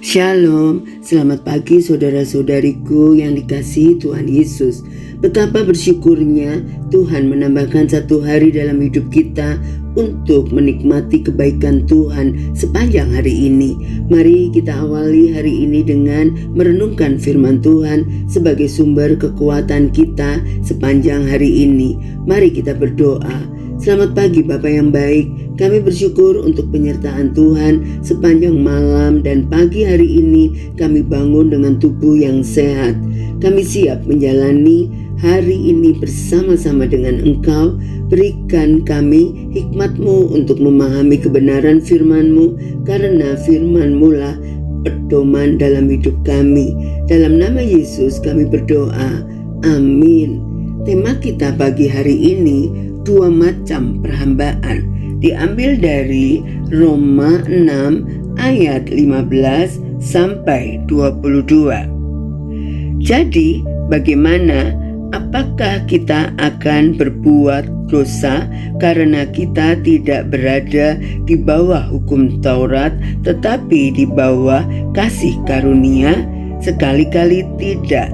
Shalom, selamat pagi saudara-saudariku yang dikasihi Tuhan Yesus. Betapa bersyukurnya Tuhan menambahkan satu hari dalam hidup kita untuk menikmati kebaikan Tuhan sepanjang hari ini. Mari kita awali hari ini dengan merenungkan firman Tuhan sebagai sumber kekuatan kita sepanjang hari ini. Mari kita berdoa. Selamat pagi Bapa yang baik, kami bersyukur untuk penyertaan Tuhan sepanjang malam dan pagi hari ini kami bangun dengan tubuh yang sehat. Kami siap menjalani hari ini bersama-sama dengan Engkau. Berikan kami hikmat-Mu untuk memahami kebenaran firman-Mu, karena firman-Mu lah pedoman dalam hidup kami. Dalam nama Yesus kami berdoa, amin. Tema kita pagi hari ini, 2 macam perhambaan, diambil dari Roma 6 ayat 15 sampai 22. Jadi bagaimana? Apakah kita akan berbuat dosa karena kita tidak berada di bawah hukum Taurat tetapi di bawah kasih karunia? Sekali-kali tidak.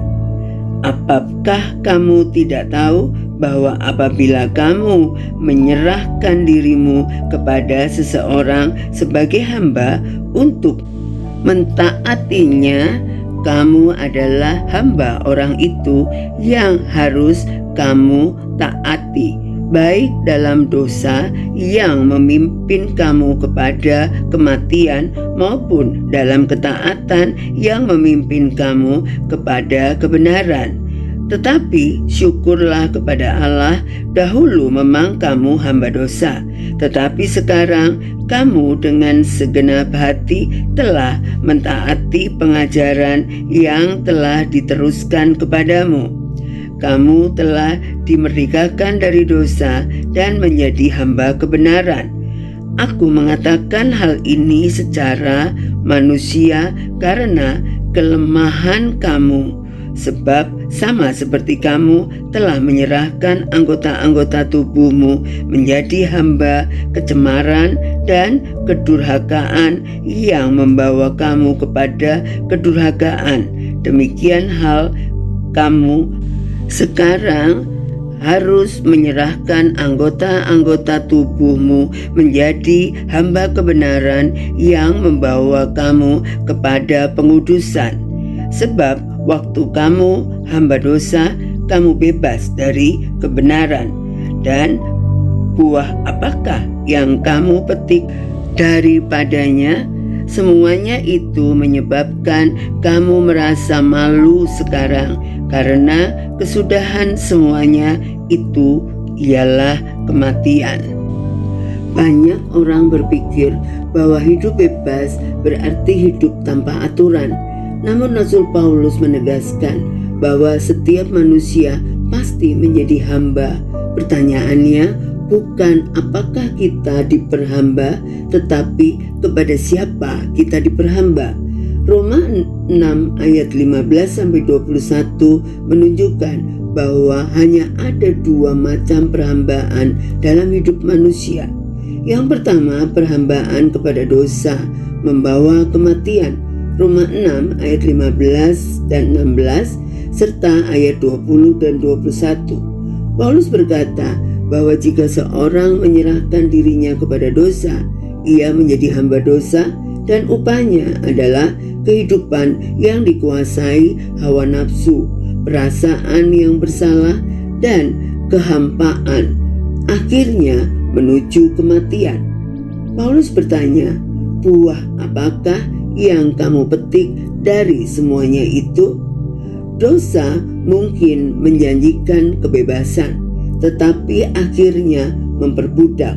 Apakah kamu tidak tahu bahwa apabila kamu menyerahkan dirimu kepada seseorang sebagai hamba untuk mentaatinya, kamu adalah hamba orang itu yang harus kamu taati, baik dalam dosa yang memimpin kamu kepada kematian maupun dalam ketaatan yang memimpin kamu kepada kebenaran. Tetapi syukurlah kepada Allah, dahulu memang kamu hamba dosa, tetapi sekarang kamu dengan segenap hati telah mentaati pengajaran yang telah diteruskan kepadamu. Kamu telah dimerdekakan dari dosa dan menjadi hamba kebenaran. Aku mengatakan hal ini secara manusia karena kelemahan kamu, sebab sama seperti kamu telah menyerahkan anggota-anggota tubuhmu menjadi hamba kecemaran dan kedurhakaan yang membawa kamu kepada kedurhakaan. Demikian hal kamu sekarang harus menyerahkan anggota-anggota tubuhmu menjadi hamba kebenaran yang membawa kamu kepada pengudusan. Sebab waktu kamu hamba dosa, kamu bebas dari kebenaran. Dan buah apakah yang kamu petik daripadanya? Semuanya itu menyebabkan kamu merasa malu sekarang, karena kesudahan semuanya itu ialah kematian. Banyak orang berpikir bahwa hidup bebas berarti hidup tanpa aturan. Namun Rasul Paulus menegaskan bahwa setiap manusia pasti menjadi hamba. Pertanyaannya bukan apakah kita diperhamba, tetapi kepada siapa kita diperhamba. Roma 6 ayat 15-21 menunjukkan bahwa hanya ada 2 macam perhambaan dalam hidup manusia. Yang pertama, perhambaan kepada dosa membawa kematian. Roma 6 ayat 15 dan 16 serta ayat 20 dan 21. Paulus berkata bahwa jika seorang menyerahkan dirinya kepada dosa, ia menjadi hamba dosa, dan upahnya adalah kehidupan yang dikuasai hawa nafsu, perasaan yang bersalah, dan kehampaan, akhirnya menuju kematian. Paulus bertanya, buah apakah yang kamu petik dari semuanya itu? Dosa mungkin menjanjikan kebebasan, tetapi akhirnya memperbudak.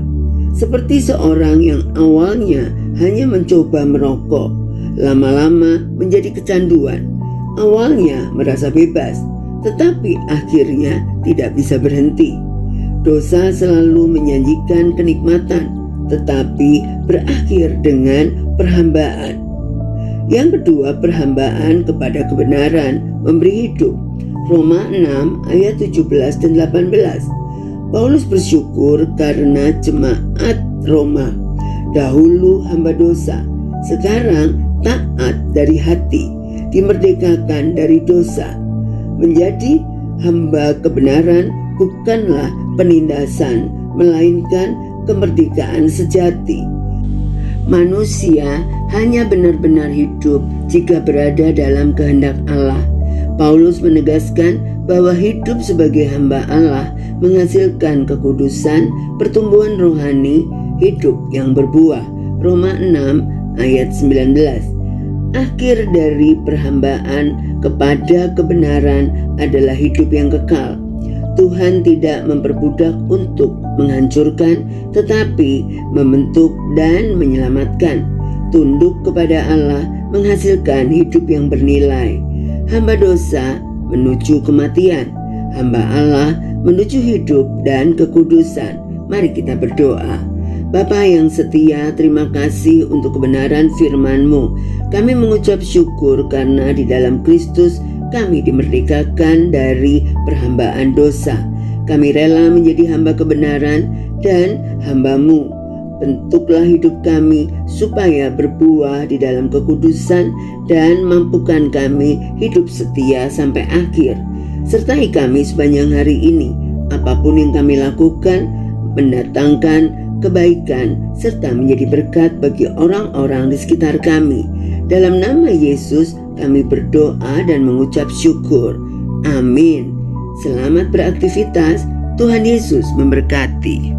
Seperti seorang yang awalnya hanya mencoba merokok, lama-lama menjadi kecanduan. Awalnya merasa bebas, tetapi akhirnya tidak bisa berhenti. Dosa selalu menjanjikan kenikmatan, tetapi berakhir dengan perhambaan. Yang kedua, perhambaan kepada kebenaran memberi hidup. Roma 6 ayat 17 dan 18. Paulus bersyukur karena jemaat Roma dahulu hamba dosa, Sekarang taat dari hati, dimerdekakan dari dosa. Menjadi hamba kebenaran bukanlah penindasan, melainkan kemerdekaan sejati. Manusia hanya benar-benar hidup jika berada dalam kehendak Allah. Paulus menegaskan bahwa hidup sebagai hamba Allah menghasilkan kekudusan, pertumbuhan rohani, hidup yang berbuah. Roma 6 ayat 19. Akhir dari perhambaan kepada kebenaran adalah hidup yang kekal. Tuhan tidak memperbudak untuk menghancurkan, tetapi membentuk dan menyelamatkan. Tunduk kepada Allah menghasilkan hidup yang bernilai. Hamba dosa menuju kematian, hamba Allah menuju hidup dan kekudusan. Mari kita berdoa. Bapa yang setia, terima kasih untuk kebenaran firman-Mu. Kami mengucap syukur karena di dalam Kristus kami dimerdekakan dari perhambaan dosa. Kami rela menjadi hamba kebenaran dan hamba-Mu. Bentuklah hidup kami supaya berbuah di dalam kekudusan dan mampukan kami hidup setia sampai akhir. Sertai kami sepanjang hari ini. Apapun yang kami lakukan, mendatangkan kebaikan serta menjadi berkat bagi orang-orang di sekitar kami. Dalam nama Yesus kami berdoa dan mengucap syukur. Amin. Selamat beraktivitas. Tuhan Yesus memberkati.